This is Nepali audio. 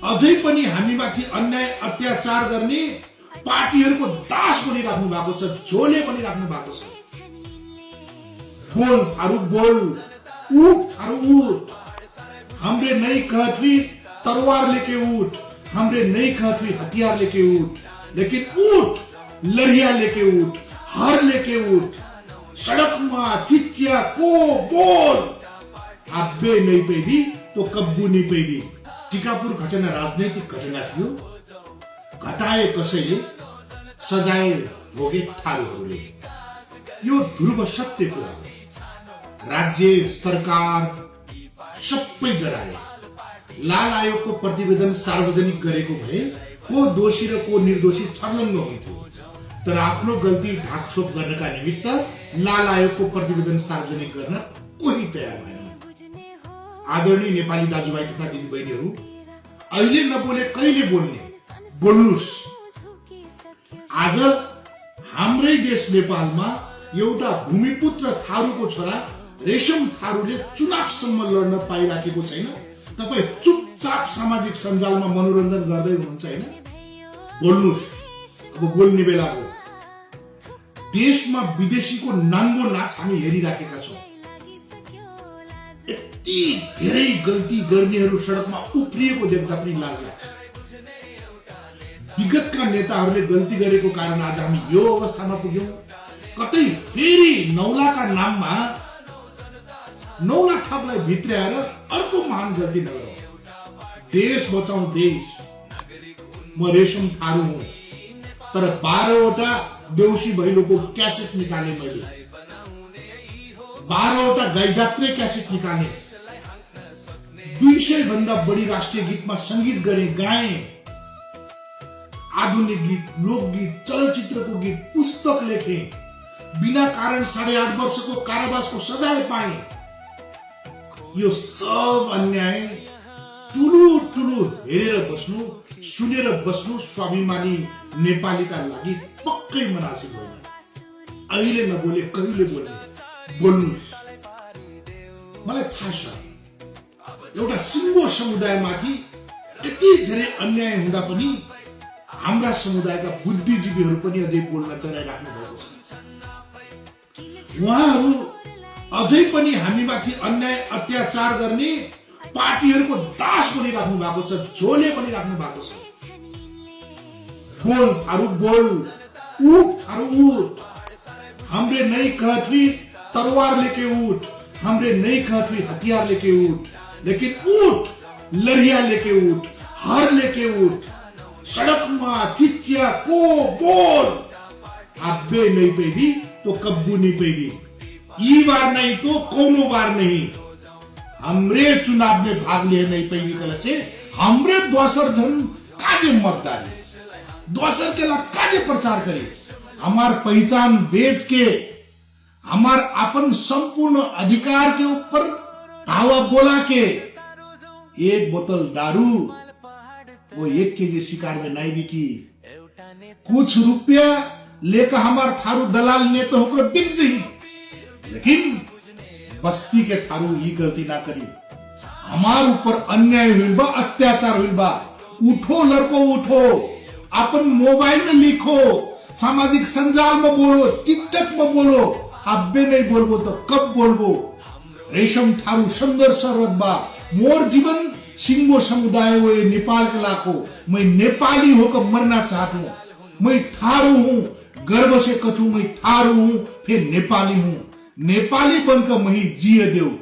अझै पनि हामीमाथि अन्याय अत्याचार गर्ने पार्टीहरूको दास बनिराख्नु भएको छ, झोले बनिराख्नु भएको छ। बोल थारू बोल, उठ थारू उठ। हमरे नहीं कहत हुई तलवार लेके उठ, हमरे नहीं कहत हुई हथियार लेके उठ, लेकिन उठ, लड़िया लेके उठ, हर लेके उठ। सड़क में चिच्चिया को बोल। आब्बे नहीं पेबी तो कब्बू नहीं पेबी। टिकापुर घटना राजनैतिक घटना थियो। घटाए कसैले, सजाय भोगे थारूहरूले। यो ध्रुव सत्य कुरा हो। राज्य सरकार सबै डराए। लाल आयोगको प्रतिवेदन सार्वजनिक गरेको भए को दोषी र को निर्दोषी छर्लङ्ग हुन्थ्यो। तर आफ्नो गल्ती ढाकछोप गर्नका निमित्त लाल आयोगको प्रतिवेदन सार्वजनिक गर्न कोही तयार भएन। आदरणीय नेपाली दाजुभाइ तथा दिदीबहिनीहरू, अहिले नबोले कहिले बोल्ने? बोल्नुस्। आज हाम्रै देश नेपालमा एउटा भूमिपुत्र थारूको छोरा रेशम थारूले चुनावसम्म लड्न पाइराखेको छैन। तपाई चुपचाप सामाजिक सञ्जालमा मनोरञ्जन गर्दै हुनुहुन्छ हैन? बोल्नुस्। अब बोल्ने बेला हो। देशमा विदेशीको नाङ्गो नाच हामी हेरिराखेका छौं। यति धेरै गल्ती गर्नेहरू सडकमा उफ्रिएको देख्दा पनि लाज लाग्छ। विगतका नेताहरूले गल्ती गरेको कारण आज हामी यो अवस्थामा पुग्यौं। कतै फेरि नौलाका नाममा नौला ठगलाई भित्र्याएर अर्को महान गल्ती नगरौं। देश बचाऊ देश। म रेशम थारू हुँ, तर 12वटा देउसी भैलोको क्यासेट निकाले मैले। 12वटा गाईजात्रे क्यासेट निकाले। 200 भन्दा बढी राष्ट्रिय गीतमा संगीत गरे, गाए। आधुनिक गीत, लोकगीत, चलचित्रको गीत, पुस्तक लेखे। बिना कारण 8.5 वर्षको कारावासको सजाय पाए। यो सब अन्याय ठुलो ठुलो हेरेर बस्नु, सुनेर बस्नु स्वाभिमानी नेपालीका लागि पक्कै मनासिब होइन। अहिले नबोले कहिले बोल्ने? बोल्नुस्। मलाई थाहा छ एउटा सिङ्गो समुदायमाथि यति धेरै अन्याय हुँदा पनि हाम्रा समुदायका बुद्धिजीवीहरू पनि अझै बोल्न डराइराख्नु भएको छ। उहाँहरू अझै पनि हामीमाथि अन्याय अत्याचार गर्ने पार्टीहरूको दास बनिराख्नु भएको छ, झोले बनिराख्नु भएको छ। बोल थारू बोल, उठ थारू उठ। हमरे नहीं कहत हुई तलवार लेके उठ, हमरे नहीं कहत हुई हथियार लेके उठ, लेकिन उठ, लड़िया लेके उठ, हर लेके उठ। सड़क में चिच्चिया को बोल। आब्बे नहीं पेबी तो कब्बू नहीं पेबी। ई बार नहीं तो कोनो बार नहीं। हमरे चुनाव में भाग लिए नहीं पेबी कल से हमरे दोसर जन काजे मतदारी, दोसर के ला काजे प्रचार करे। हमार पहचान बेच के, हमार अपन संपूर्ण अधिकार के ऊपर धावा बोला के, एक बोतल दारू वो 1 केजी शिकार में नहीं बिकी। कुछ रुपया लेकर हमार थारू दलाल ने तो होकर बिक सही, लेकिन बस्ती के थारू ही गलती ना करी। हमार ऊपर अन्याय हुई बा, अत्याचार हुई बा। उठो लड़को उठो, अपन मोबाइल में लिखो, सामाजिक संजाल में बोलो, टिकटक में बोलो। अब्बे नहीं बोलबो तो कब बोलबो? रेशम थारू संघर्ष बा। मोर जीवन सिंगो समुदाय वो नेपाल के लाखो। मैं नेपाली होकर मरना चाहता हूँ। मैं थारू हूँ, गर्व से कछू मैं थारू हूँ, फिर नेपाली हूँ। नेपाली बनकर मैं जिए देव।